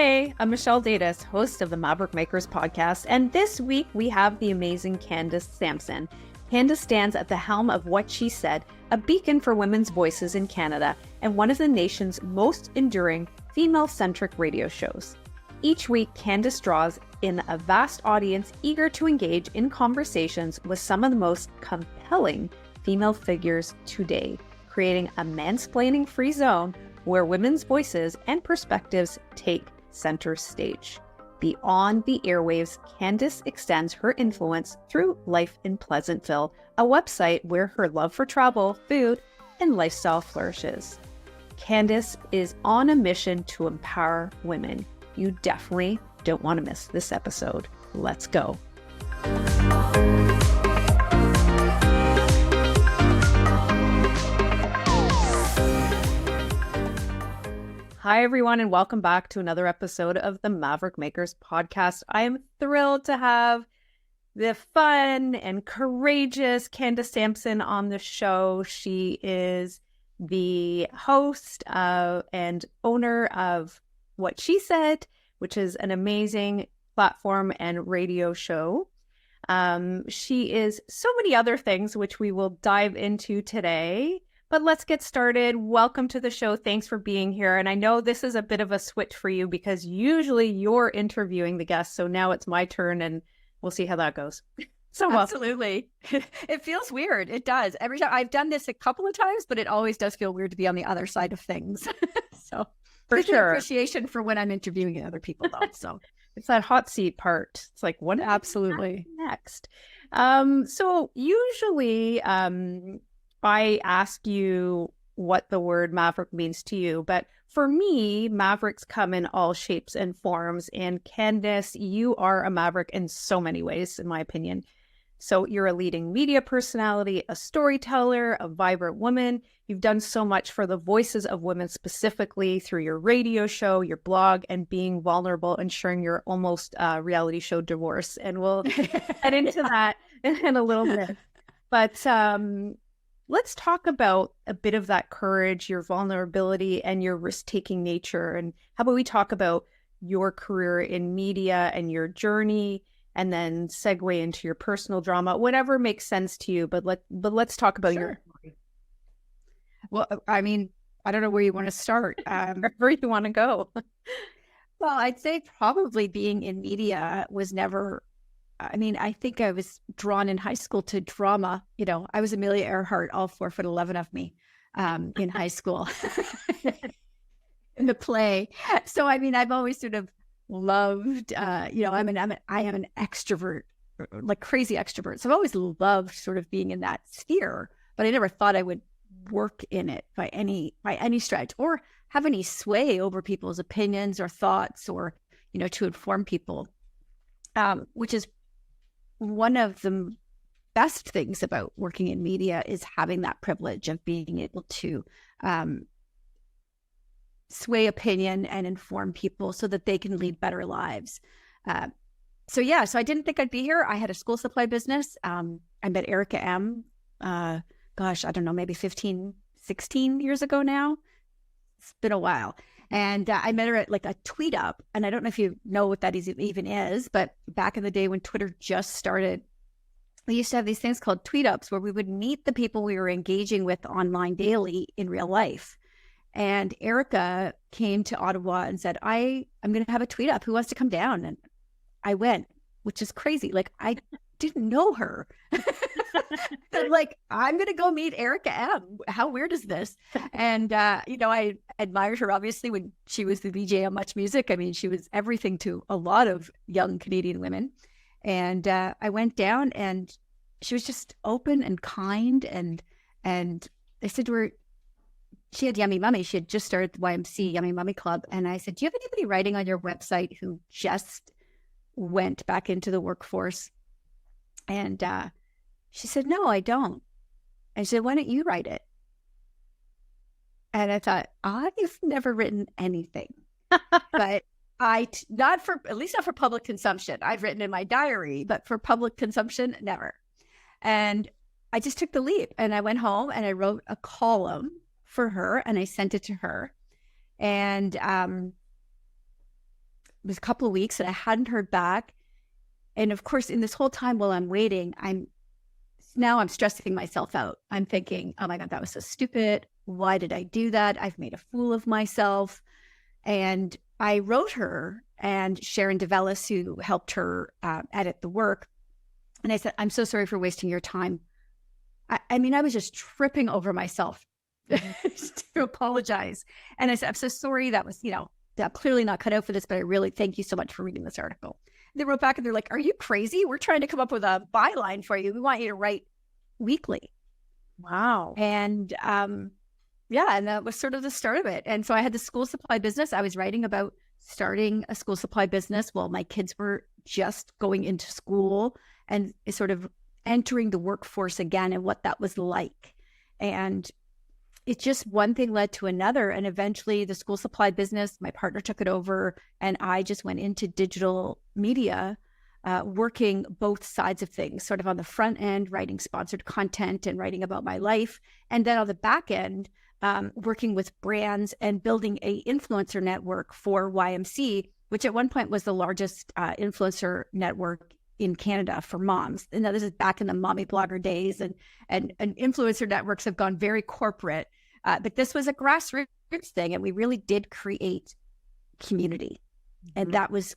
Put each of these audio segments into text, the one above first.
Hey, I'm Michelle Daides, host of the Maverick Makers podcast, and this week we have the amazing Candace Sampson. Candace stands at the helm of What She Said, a beacon for women's voices in Canada and one of the nation's most enduring female-centric radio shows. Each week, Candace draws in a vast audience eager to engage in conversations with some of the most compelling female figures today, creating a mansplaining-free zone where women's voices and perspectives take center stage. Beyond the airwaves, Candace extends her influence through life in Pleasantville, a website where her love for travel, food, and lifestyle flourishes. Candace is on a mission to empower women. You definitely don't want to miss this episode. Let's go. Hi, everyone, and welcome back to another episode of the Maverick Makers podcast. I am thrilled to have the fun and courageous Candace Sampson on the show. She is the host and owner of What She Said, which is an amazing platform and radio show. She is so many other things, which we will dive into today. But let's get started. Welcome to the show. Thanks for being here. And I know this is a bit of a switch for you because usually you're interviewing the guests. So now it's my turn and we'll see how that goes. So absolutely. It feels weird. It does. Every time I've done this a couple of times, but it always does feel weird to be on the other side of things. So for sure. Appreciation for when I'm interviewing other people though. So it's that hot seat part. It's like, what absolutely next? So usually, I ask you what the word maverick means to you, but for me, mavericks come in all shapes and forms. And Candace, you are a maverick in so many ways, in my opinion. So you're a leading media personality, a storyteller, a vibrant woman. You've done so much for the voices of women, specifically through your radio show, your blog, and being vulnerable and sharing your almost reality show divorce. And we'll get into that in a little bit. But let's talk about a bit of that courage, your vulnerability, and your risk-taking nature. And how about we talk about your career in media and your journey, and then segue into your personal drama, whatever makes sense to you. But let's talk about your story. Well, I mean, I don't know where you want to start. Wherever you want to go. Well, I'd say probably being in media was never. I mean, I think I was drawn in high school to drama. You know, I was Amelia Earhart, all 4'11" of me, in high school in the play. So, I mean, I've always sort of loved, I am an extrovert, like crazy extrovert. So I've always loved sort of being in that sphere, but I never thought I would work in it by any stretch or have any sway over people's opinions or thoughts or, to inform people, which is one of the best things about working in media is having that privilege of being able to sway opinion and inform people so that they can lead better lives. So I didn't think I'd be here. I had a school supply business. I met Erica M. I don't know, maybe 15, 16 years ago now. It's been a while. And I met her at like a tweet up. And I don't know if you know what that even is, but back in the day when Twitter just started, we used to have these things called tweet ups where we would meet the people we were engaging with online daily in real life. And Erica came to Ottawa and said, I'm going to have a tweet up. Who wants to come down? And I went, which is crazy. Like, I didn't know her. Like, I'm going to go meet Erica M. How weird is this? And, I admired her, obviously, when she was the VJ on Much Music. I mean, she was everything to a lot of young Canadian women. And I went down and she was just open and kind. And I said to her, she had Yummy Mummy. She had just started the YMC Yummy Mummy Club. And I said, do you have anybody writing on your website who just went back into the workforce? And she said, no, I don't. And she said, why don't you write it? And I thought, I've never written anything, but at least not for public consumption. I've written in my diary, but for public consumption, never. And I just took the leap and I went home and I wrote a column for her and I sent it to her. And was a couple of weeks and I hadn't heard back. And of course, in this whole time while I'm waiting, I'm stressing myself out. I'm thinking, oh my God, that was so stupid. Why did I do that? I've made a fool of myself. And I wrote her and Sharon DeVellis, who helped her edit the work. And I said, I'm so sorry for wasting your time. I mean, I was just tripping over myself to apologize. And I said, I'm so sorry. That was, I'm clearly not cut out for this, but I really thank you so much for reading this article. They wrote back and they're like, are you crazy? We're trying to come up with a byline for you. We want you to write weekly. Wow. And and that was sort of the start of it. And so I had the school supply business. I was writing about starting a school supply business while my kids were just going into school and sort of entering the workforce again and what that was like. And it just one thing led to another. And eventually the school supply business, my partner took it over and I just went into digital media, working both sides of things, sort of on the front end, writing sponsored content and writing about my life. And then on the back end, working with brands and building a influencer network for YMC, which at one point was the largest influencer network in Canada for moms. And now this is back in the mommy blogger days, and influencer networks have gone very corporate. But this was a grassroots thing, and we really did create community. Mm-hmm. And that was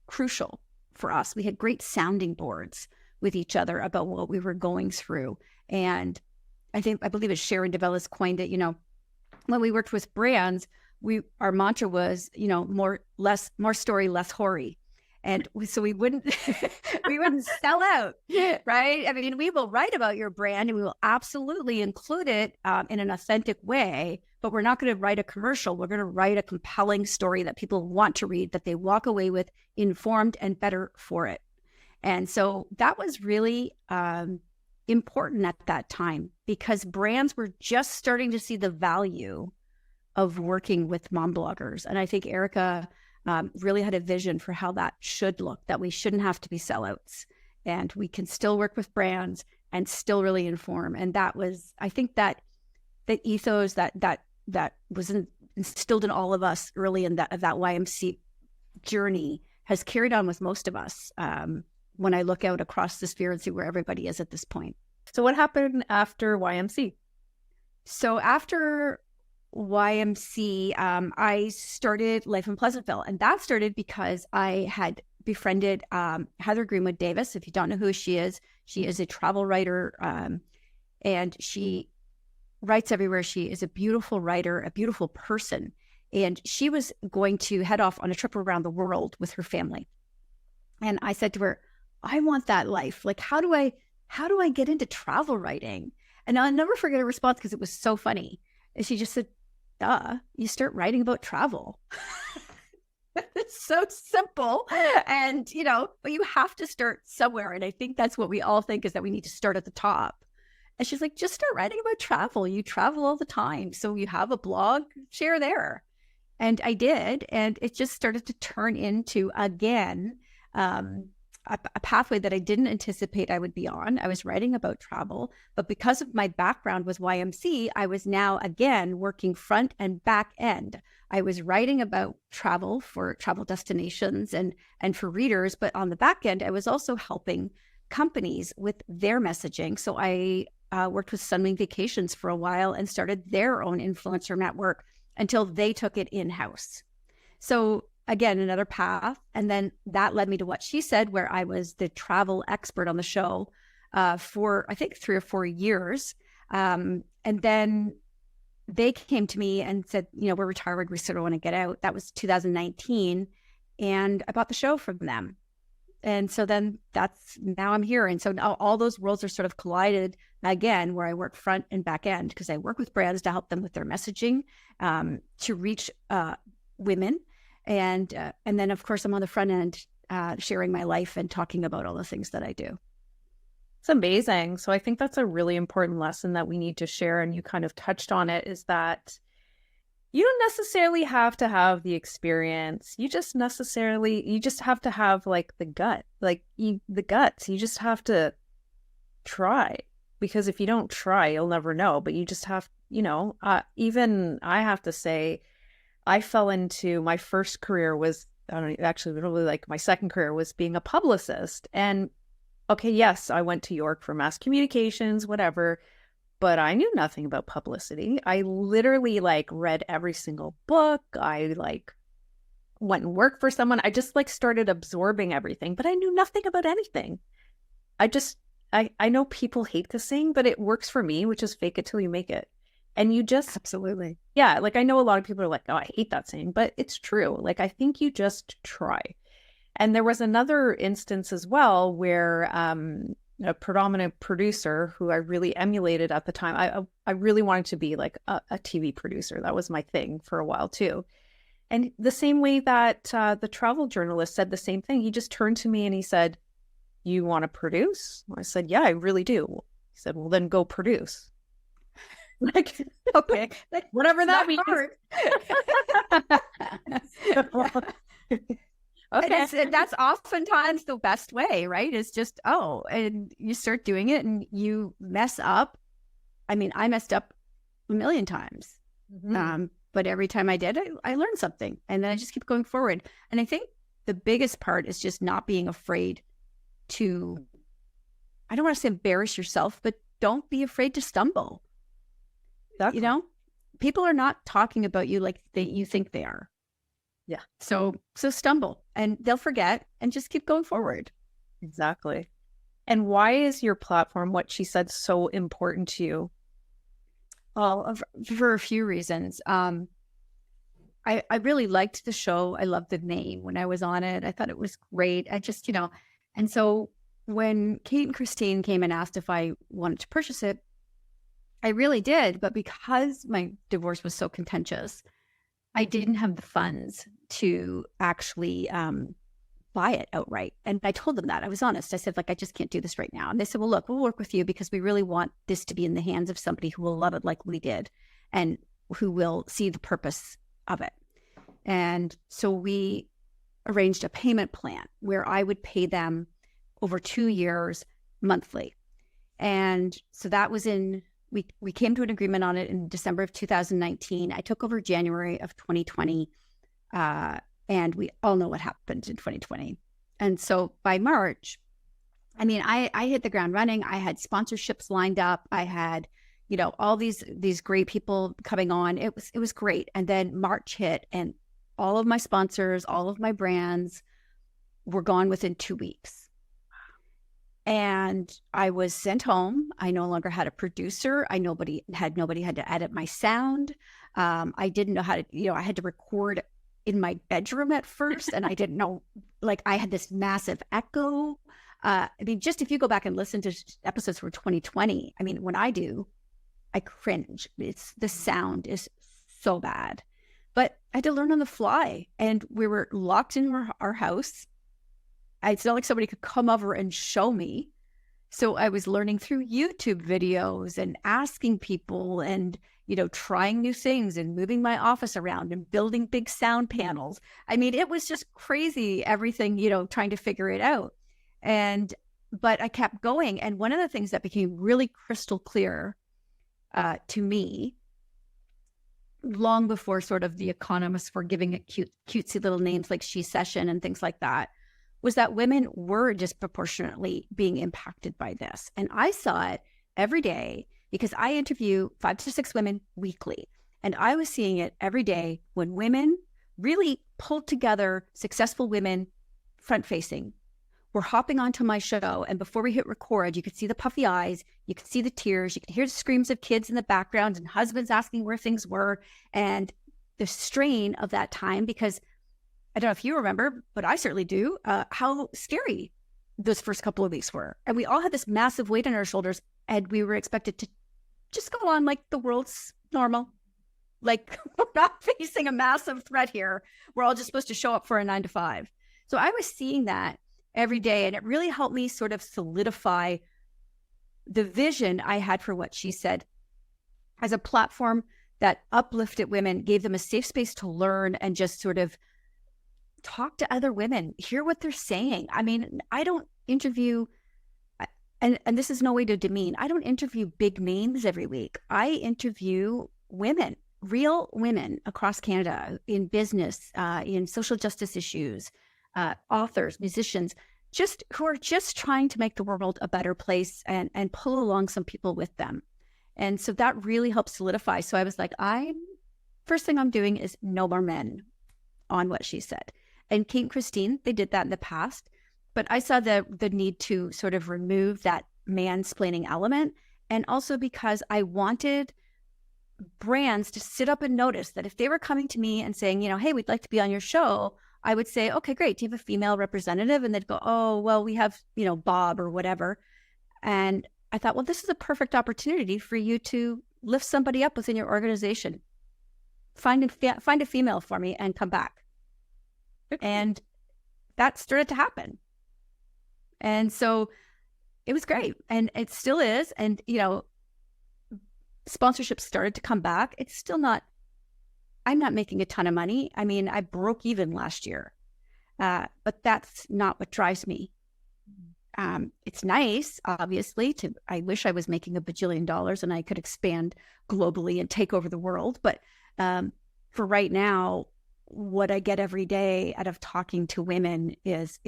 crucial for us. We had great sounding boards with each other about what we were going through. And I believe it's Sharon DeVellis coined it, when we worked with brands, our mantra was, more story, less hoary. And so we wouldn't sell out, right? I mean, we will write about your brand and we will absolutely include it in an authentic way, but we're not going to write a commercial. We're going to write a compelling story that people want to read, that they walk away with informed and better for it. And so that was really important at that time because brands were just starting to see the value of working with mom bloggers. And I think Erica really had a vision for how that should look, that we shouldn't have to be sellouts and we can still work with brands and still really inform. And that was, I think that the ethos that was instilled in all of us early in that YMC journey has carried on with most of us when I look out across the sphere and see where everybody is at this point. So what happened after YMC? So after YMC, I started life in Pleasantville, and that started because I had befriended Heather Greenwood Davis. If you don't know who she is a travel writer, and she writes everywhere. She is a beautiful writer, a beautiful person, and she was going to head off on a trip around the world with her family. And I said to her, I want that life. Like, how do I get into travel writing? And I'll never forget her response because it was so funny. And she just said, duh, you start writing about travel. It's so simple. And, but you have to start somewhere. And I think that's what we all think is that we need to start at the top. And she's like, just start writing about travel. You travel all the time. So you have a blog, share there. And I did. And it just started to turn into, again, a pathway that I didn't anticipate I would be on. I was writing about travel, but because of my background with YMC, I was now again working front and back end. I was writing about travel for travel destinations and for readers, but on the back end, I was also helping companies with their messaging. So I worked with Sunwing Vacations for a while and started their own influencer network until they took it in-house. So again, another path. And then that led me to What She Said, where I was the travel expert on the show for, I think, 3 or 4 years. And then they came to me and said, we're retired. We sort of want to get out. That was 2019. And I bought the show from them. And so then now I'm here. And so now all those worlds are sort of collided again, where I work front and back end because I work with brands to help them with their messaging, to reach women. And then, of course, I'm on the front end sharing my life and talking about all the things that I do. It's amazing. So I think that's a really important lesson that we need to share. And you kind of touched on it, is that you don't necessarily have to have the experience. You just have to have like the guts. You just have to try, because if you don't try, you'll never know. But you just have, even I have to say, I fell into, my first career was I don't actually really like my second career was being a publicist. And okay, yes, I went to York for mass communications, whatever, but I knew nothing about publicity. I literally like read every single book. I like went and worked for someone. I just like started absorbing everything, but I knew nothing about anything. I know people hate this saying, but it works for me, which is fake it till you make it. And you just, Absolutely. yeah, like I know a lot of people are like, oh, I hate that saying, but it's true. Like, I think you just try. And there was another instance as well where a predominant producer who I really emulated at the time, I really wanted to be like a TV producer. That was my thing for a while too. And the same way that the travel journalist said the same thing, he just turned to me and he said, you want to produce? I said, yeah, I really do. He said, well, then go produce. Like, Okay, like whatever that means. Okay. And that's oftentimes the best way, right? It's just, and you start doing it and you mess up. I mean, I messed up a million times. Mm-hmm. But every time I did, I learned something. And then I just keep going forward. And I think the biggest part is just not being afraid to, I don't want to say embarrass yourself, but don't be afraid to stumble. Exactly. You know, people are not talking about you like you think they are. Yeah. So stumble and they'll forget and just keep going forward. Exactly. And why is your platform, What She Said, so important to you? Well, for a few reasons. I really liked the show. I loved the name when I was on it. I thought it was great. I just, and so when Kate and Christine came and asked if I wanted to purchase it, I really did. But because my divorce was so contentious, I didn't have the funds to actually buy it outright. And I told them that. I was honest. I said, like, I just can't do this right now. And they said, well, look, we'll work with you because we really want this to be in the hands of somebody who will love it like we did and who will see the purpose of it. And so we arranged a payment plan where I would pay them over 2 years monthly. And so that was we came to an agreement on it in December of 2019. I took over January of 2020. And we all know what happened in 2020. And so by March, I mean, I hit the ground running. I had sponsorships lined up. I had, all these great people coming on. It was great. And then March hit and all of my sponsors, all of my brands were gone within 2 weeks. And I was sent home. I no longer had a producer. Nobody had to edit my sound. I didn't know how to, I had to record in my bedroom at first. And I didn't know, like, I had this massive echo. I mean, just if you go back and listen to episodes from 2020, I mean, when I do, I cringe. The sound is so bad. But I had to learn on the fly. And we were locked in our house. It's not like somebody could come over and show me. So I was learning through YouTube videos and asking people and, trying new things and moving my office around and building big sound panels. I mean, it was just crazy, everything, trying to figure it out. But I kept going. And one of the things that became really crystal clear to me, long before sort of the economists were giving it cutesy little names like She Session and things like that, was that women were disproportionately being impacted by this. And I saw it every day because I interview 5 to 6 women weekly. And I was seeing it every day when women, really pulled together, successful women, front facing, were hopping onto my show. And before we hit record, you could see the puffy eyes, you could see the tears, you could hear the screams of kids in the background and husbands asking where things were. And the strain of that time, because I don't know if you remember, but I certainly do, how scary those first couple of weeks were. And we all had this massive weight on our shoulders, and we were expected to just go on like the world's normal. Like, we're not facing a massive threat here. We're all just supposed to show up for a 9 to 5. So I was seeing that every day, and it really helped me sort of solidify the vision I had for What She Said as a platform that uplifted women, gave them a safe space to learn and just sort of talk to other women, hear what they're saying. I mean, I don't interview, and this is no way to demean, I don't interview big names every week. I interview women real women across Canada in business, in social justice issues, authors, musicians, just who are just trying to make the world a better place and pull along some people with them. And so that really helped solidify. So I was like, first thing I'm doing is no more men on what she said. And Kate and Christine, they did that in the past, but I saw the need to sort of remove that mansplaining element. And also because I wanted brands to sit up and notice that if they were coming to me and saying, hey, we'd like to be on your show, I would say, okay, great. Do you have a female representative? And they'd go, oh, well, we have, Bob or whatever. And I thought, well, this is a perfect opportunity for you to lift somebody up within your organization. Find a female for me and come back. And that started to happen. And so it was great. And it still is. And, sponsorships started to come back. It's still not, I'm not making a ton of money. I mean, I broke even last year, but that's not what drives me. It's nice, obviously, I wish I was making $1 bajillion and I could expand globally and take over the world. But for right now, what I get every day out of talking to women is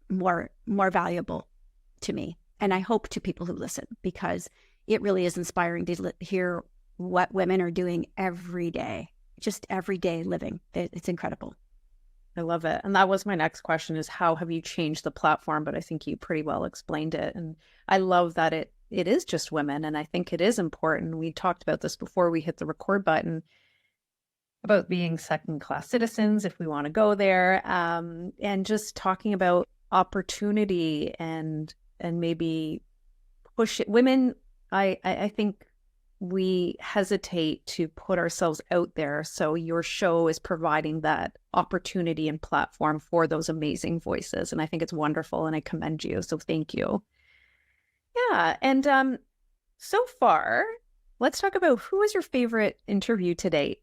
more valuable to me. And I hope to people who listen, because it really is inspiring to hear what women are doing every day, just everyday living. It's incredible. I love it. And that was my next question, is how have you changed the platform? But I think you pretty well explained it. And I love that it is just women. And I think it is important. We talked about this before we hit the record button about being second-class citizens, if we want to go there, and just talking about opportunity and maybe push it. Women, I think we hesitate to put ourselves out there. So your show is providing that opportunity and platform for those amazing voices. And I think it's wonderful and I commend you. So thank you. Yeah. And so far, let's talk about who was your favorite interview to date?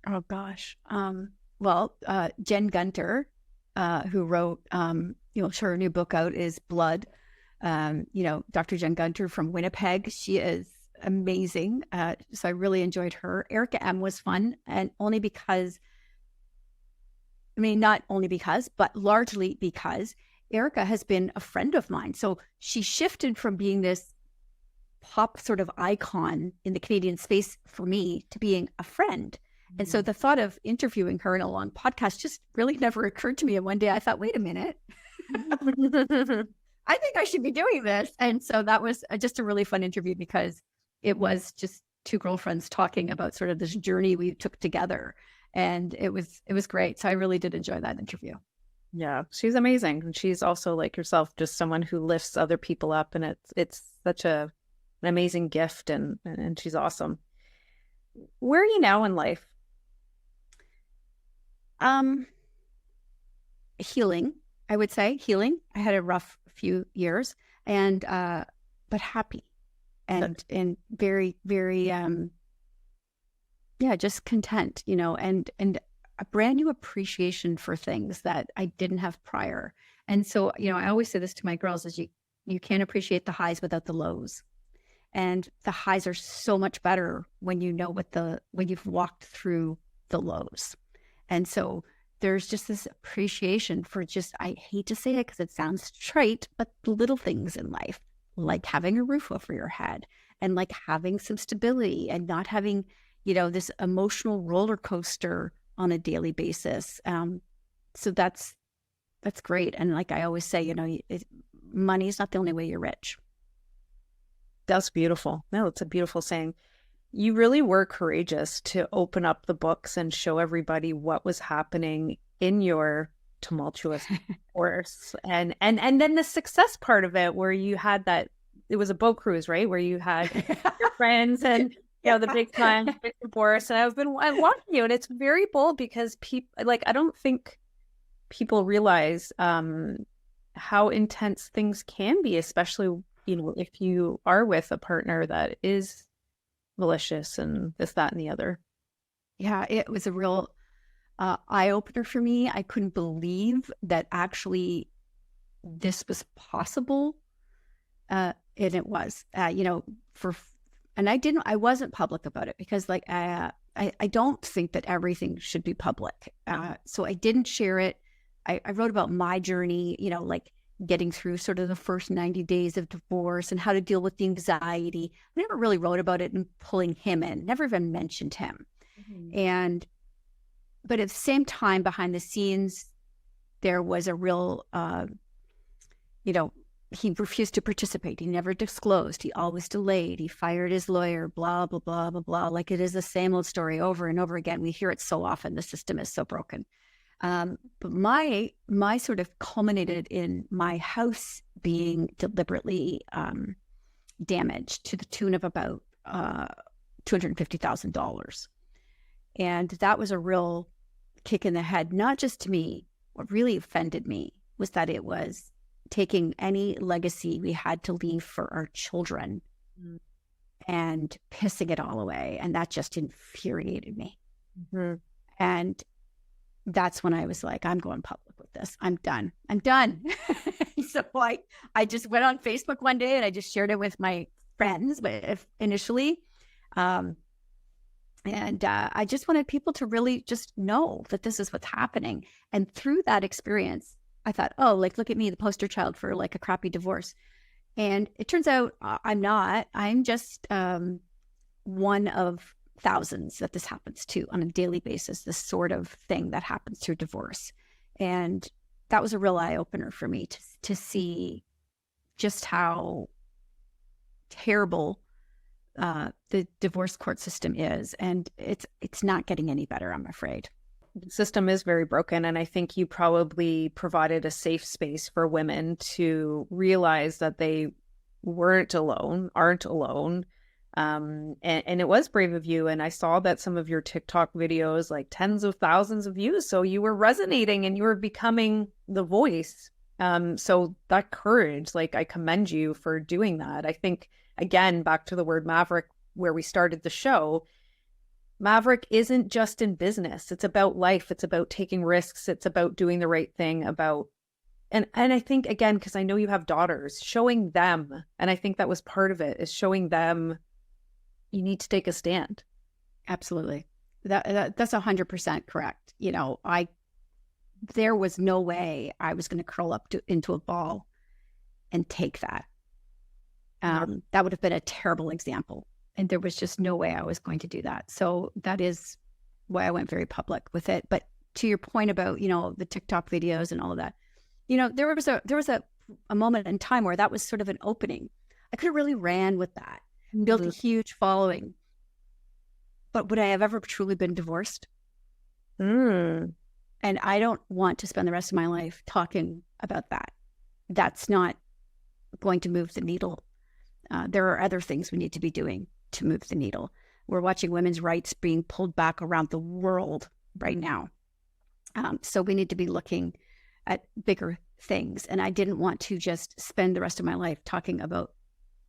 Oh, gosh. Well, Jen Gunter, who wrote, her new book out is Blood. Dr. Jen Gunter from Winnipeg. She is amazing. So I really enjoyed her. Erica M was fun, and only because, not only because, but largely because Erica has been a friend of mine. So she shifted from being this pop sort of icon in the Canadian space for me to being a friend. Mm-hmm. And so the thought of interviewing her in a long podcast just really never occurred to me. And one day I thought, wait a minute. I think I should be doing this. And so that was just a really fun interview, because it was just two girlfriends talking about sort of this journey we took together. And it was great. So I really did enjoy that interview. Yeah, she's amazing. And she's also, like yourself, just someone who lifts other people up. And it's such an amazing gift, and she's awesome. Where are you now in life? Healing, I would say. Healing. I had a rough few years, and but happy and very, very just content, and a brand new appreciation for things that I didn't have prior. And so, I always say this to my girls, is you can't appreciate the highs without the lows. And the highs are so much better when you know when you've walked through the lows. And so there's just this appreciation for I hate to say it because it sounds trite, but little things in life, like having a roof over your head, and like having some stability, and not having, this emotional roller coaster on a daily basis. So that's great. And like I always say, money is not the only way you're rich. That's beautiful. No, it's a beautiful saying. You really were courageous to open up the books and show everybody what was happening in your tumultuous course. And then the success part of it, where you had that, it was a boat cruise, right? Where you had your friends and, the big time, big divorce. And I'm watching you, and it's very bold, because people, I don't think people realize how intense things can be, especially, if you are with a partner that is malicious and this, that, and the other. Yeah, it was a real eye-opener for me. I couldn't believe that actually this was possible. And it was, for And I wasn't public about it because like, I don't think that everything should be public. So I didn't share it. I wrote about my journey, you know, like getting through sort of the first 90 days of divorce and how to deal with the anxiety. I never really wrote about it and pulling him in, never even mentioned him. But at the same time, behind the scenes, there was a real, you know, he refused to participate. He never disclosed. He always delayed. He fired his lawyer, blah, blah, blah, blah, blah. Like it is the same old story over and over again. We hear it so often. The system is so broken. But my sort of culminated in my house being deliberately damaged to the tune of about $250,000. And that was a real kick in the head, not just to me. What really offended me was that it was taking any legacy we had to leave for our children and pissing it all away. And that just infuriated me. And that's when I was like, I'm going public with this. I'm done. So I just went on Facebook one day and I just shared it with my friends initially. And I just wanted people to really just know that this is what's happening. And through that experience, I thought, oh, like, look at me, the poster child for like a crappy divorce. And it turns out I'm not. I'm just one of thousands that this happens to on a daily basis, this sort of thing that happens through divorce. And that was a real eye-opener for me to see just how terrible the divorce court system is. And it's not getting any better, I'm afraid. The system is very broken. And I think you probably provided a safe space for women to realize that they aren't alone. And it was brave of you. And I saw that some of your TikTok videos, like tens of thousands of views. So you were resonating and you were becoming the voice. So that courage, like I commend you for doing that. I think, again, back to the word Maverick, where we started the show, Maverick isn't just in business. It's about life. It's about taking risks. It's about doing the right thing, and I think, again, because I know you have daughters, showing them, and I think that was part of it, is showing them you need to take a stand. Absolutely. That's 100% correct. You know, there was no way I was going to curl up into a ball and take that. That would have been a terrible example. And there was just no way I was going to do that. So that is why I went very public with it. But to your point about, you know, the TikTok videos and all of that, you know, there was a moment in time where that was sort of an opening. I could have really ran with that, built a huge following. But would I have ever truly been divorced? And I don't want to spend the rest of my life talking about that. That's not going to move the needle. There are other things we need to be doing to move the needle. We're watching women's rights being pulled back around the world right now. So we need to be looking at bigger things. And I didn't want to just spend the rest of my life talking about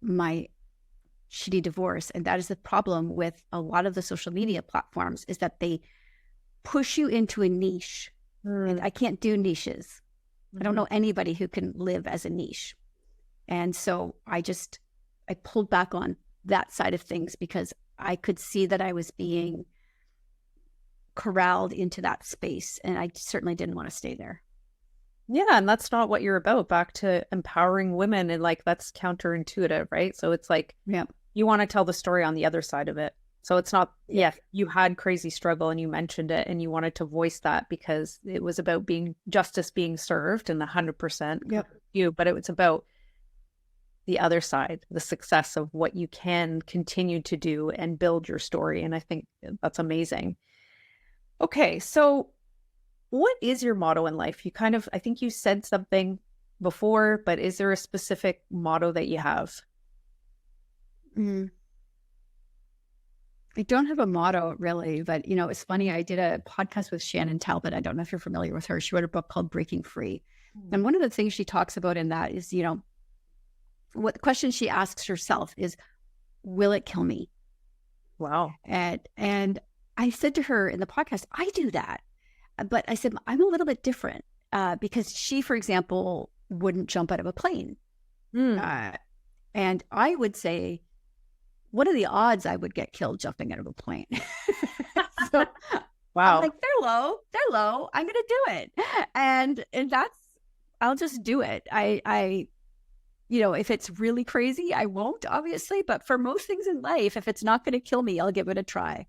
my shitty divorce. And that is the problem with a lot of the social media platforms, is that they push you into a niche. And I can't do niches. I don't know anybody who can live as a niche. And so I pulled back on that side of things because I could see that I was being corralled into that space, and I certainly didn't want to stay there. Yeah, and that's not what you're about. Back to empowering women, and like that's counterintuitive, right? So it's like, yeah, you want to tell the story on the other side of it. So it's not, you had crazy struggle and you mentioned it and you wanted to voice that because it was about justice being served and 100% you, but it was about the other side, the success of what you can continue to do and build your story. And I think that's amazing. Okay, so what is your motto in life? I think you said something before, but is there a specific motto that you have? I don't have a motto really, but you know, it's funny. I did a podcast with Shannon Talbot. I don't know if you're familiar with her. She wrote a book called Breaking Free. And one of the things she talks about in that is, you know, what the question she asks herself is, will it kill me? Wow. And I said to her in the podcast, I do that. But I said, I'm a little bit different because she, for example, wouldn't jump out of a plane. And I would say, what are the odds I would get killed jumping out of a plane? So I'm Wow. like, they're low. I'm going to do it. And I'll just do it. If it's really crazy, I won't, obviously. But for most things in life, if it's not going to kill me, I'll give it a try.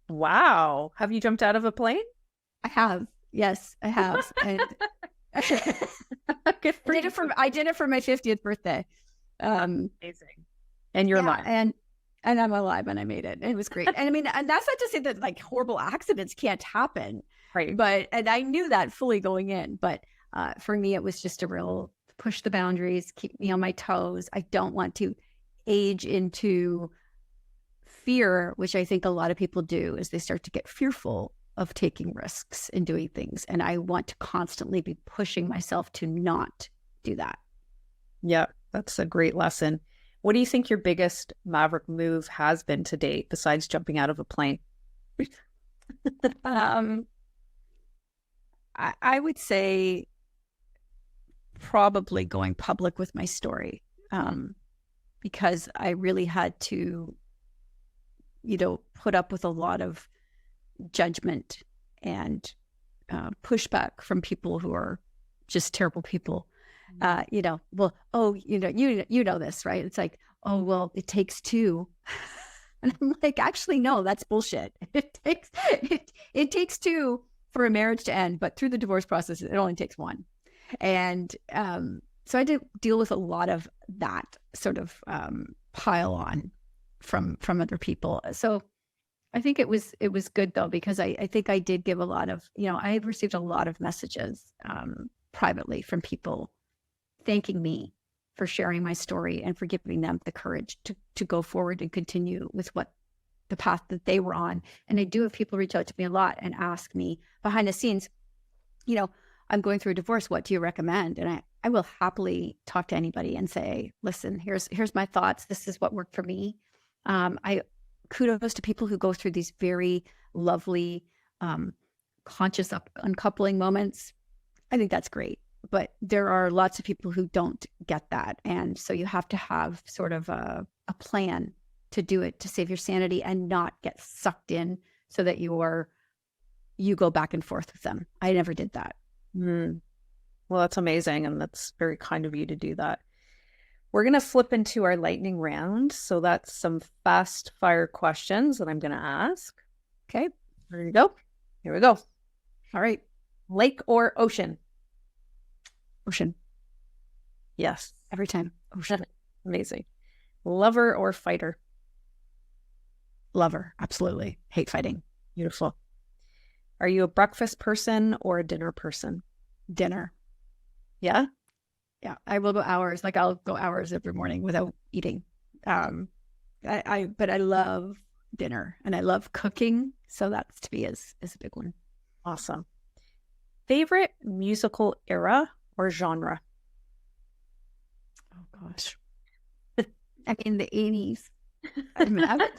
Wow. Have you jumped out of a plane? I have. Yes, I have. And Good for you. I did it for my 50th birthday. Amazing. And you're alive. And I'm alive and I made it. It was great. And I mean, and that's not to say that like horrible accidents can't happen. Right. And I knew that fully going in. But for me, it was just a real push the boundaries, keep me on my toes. I don't want to age into fear, which I think a lot of people do, is they start to get fearful of taking risks and doing things. And I want to constantly be pushing myself to not do that. Yeah, that's a great lesson. What do you think your biggest Maverick move has been to date besides jumping out of a plane? I would say probably going public with my story, because I really had to, put up with a lot of judgment and pushback from people who are just terrible people. You know this, right? It's like, oh, well, it takes two. And I'm like, actually, no, that's bullshit. It takes two for a marriage to end, but through the divorce process, it only takes one. And so I did deal with a lot of that sort of pile on from other people. So I think it was good though, because I think I did give a lot of, I received a lot of messages privately from people thanking me for sharing my story and for giving them the courage to go forward and continue with the path that they were on. And I do have people reach out to me a lot and ask me behind the scenes, I'm going through a divorce. What do you recommend? And I will happily talk to anybody and say, listen, here's my thoughts. This is what worked for me. I kudos to people who go through these very lovely, conscious uncoupling moments. I think that's great. But there are lots of people who don't get that. And so you have to have sort of a plan to do it, to save your sanity and not get sucked in so that you go back and forth with them. I never did that. Well, that's amazing. And that's very kind of you to do that. We're going to flip into our lightning round. So that's some fast fire questions that I'm going to ask. Okay, there you go. Here we go. All right. Lake or ocean? Ocean. Yes. Every time. Ocean. Amazing. Lover or fighter? Lover. Absolutely. Hate fighting. Beautiful. Are you a breakfast person or a dinner person? Dinner. Yeah? Yeah. I will go hours. Like I'll go hours every morning without eating. But I love dinner and I love cooking. So that's to me is a big one. Awesome. Favorite musical era or genre? Oh gosh. I mean the 80s. I mean, I'm a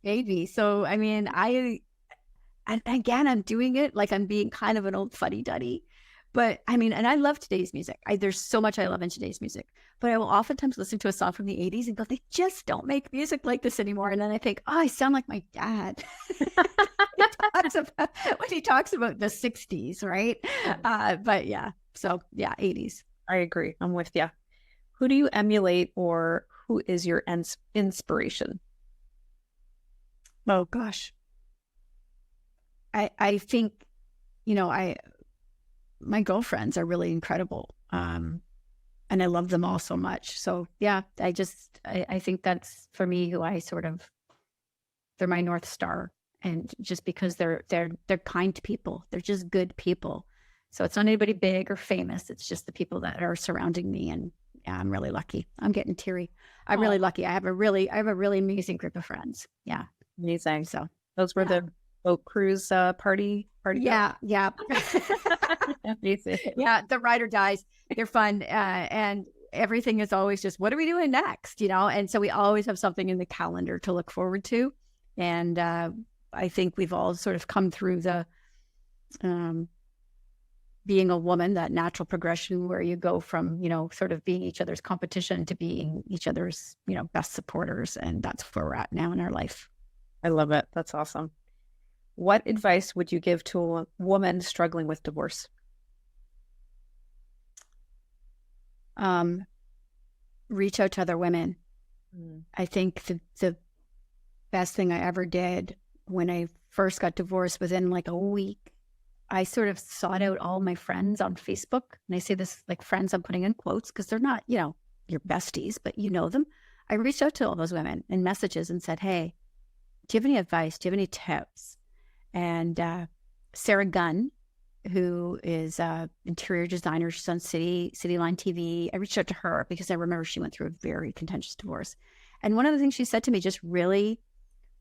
baby. So I mean, and again, I'm doing it like I'm being kind of an old fuddy-duddy. But I mean, and I love today's music. There's so much I love in today's music. But I will oftentimes listen to a song from the 80s and go, they just don't make music like this anymore. And then I think, oh, I sound like my dad. When he talks about the 60s, right? But yeah, so yeah, 80s. I agree. I'm with you. Who do you emulate or who is your inspiration? Oh, gosh. I think, my girlfriends are really incredible. And I love them all so much. So yeah, I think that's for me who they're my North Star. And just because they're kind people, they're just good people. So it's not anybody big or famous. It's just the people that are surrounding me. And yeah, I'm really lucky. I'm getting teary. I'm really lucky. I have a really amazing group of friends. Yeah. Amazing. So those were the boat cruise party. Yeah. Yeah. Amazing. Yeah. The ride or dies. They're fun. And everything is always just, what are we doing next? And so we always have something in the calendar to look forward to. And I think we've all sort of come through the being a woman, that natural progression where you go from, sort of being each other's competition to being each other's, best supporters. And that's where we're at now in our life. I love it. That's awesome. What advice would you give to a woman struggling with divorce? Reach out to other women. I think the best thing I ever did when I first got divorced, within like a week, I sort of sought out all my friends on Facebook. And I say this like friends, I'm putting in quotes because they're not, your besties, but you know them. I reached out to all those women in messages and said, hey, do you have any advice? Do you have any tips? And Sarah Gunn, who is an interior designer, she's on Cityline TV. I reached out to her because I remember she went through a very contentious divorce. And one of the things she said to me just really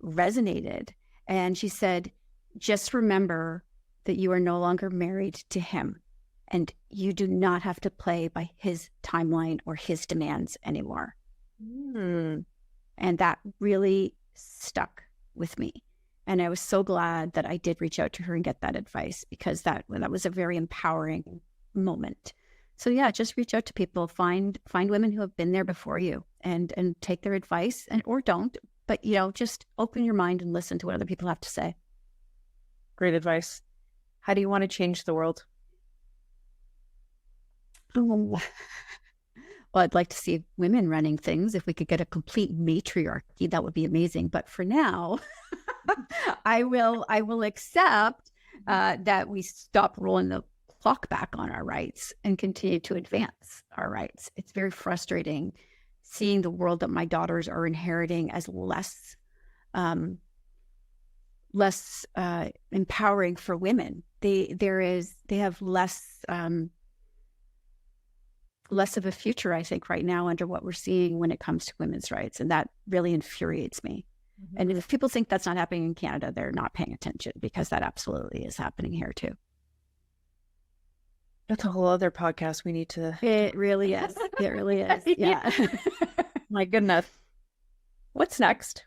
resonated. And she said, just remember that you are no longer married to him, and you do not have to play by his timeline or his demands anymore. And that really stuck with me. And I was so glad that I did reach out to her and get that advice, because that was a very empowering moment. So yeah, just reach out to people, find women who have been there before you, and take their advice, or don't, but just open your mind and listen to what other people have to say. Great advice. How do you want to change the world? Well, I'd like to see women running things. If we could get a complete matriarchy, that would be amazing. But for now, I will accept that we stop rolling the clock back on our rights and continue to advance our rights. It's very frustrating seeing the world that my daughters are inheriting as less empowering for women. They have less of a future, I think, right now under what we're seeing when it comes to women's rights. And that really infuriates me. And if people think that's not happening in Canada, they're not paying attention, because that absolutely is happening here too. That's a whole other podcast we need to. It really is. It really is. Yeah. My goodness. What's next?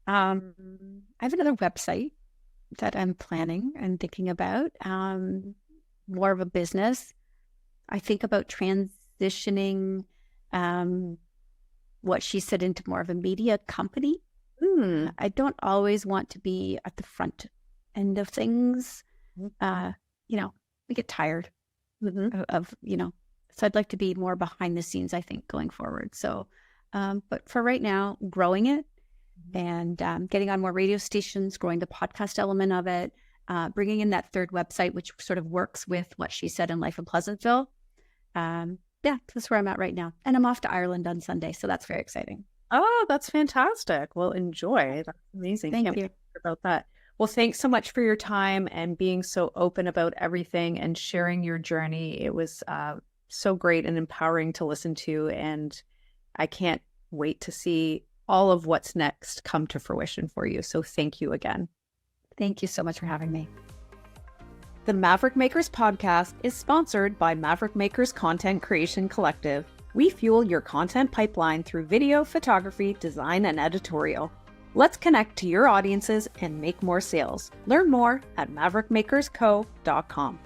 I have another website that I'm planning and thinking about. More of a business. I think about transitioning what she said into more of a media company. I don't always want to be at the front end of things. We get tired of, so I'd like to be more behind the scenes, I think, going forward. So, but for right now, growing it and getting on more radio stations, growing the podcast element of it, bringing in that third website, which sort of works with what she said in Life in Pleasantville. Yeah, that's where I'm at right now. And I'm off to Ireland on Sunday, so that's very exciting. Oh, that's fantastic. Well, enjoy. That's amazing. Thank you. Wait about that. Well, thanks so much for your time and being so open about everything and sharing your journey. It was so great and empowering to listen to, and I can't wait to see all of what's next come to fruition for you. So thank you again. Thank you so much for having me. The Maverick Makers podcast is sponsored by Maverick Makers Content Creation Collective. We fuel your content pipeline through video, photography, design, and editorial. Let's connect to your audiences and make more sales. Learn more at maverickmakersco.com.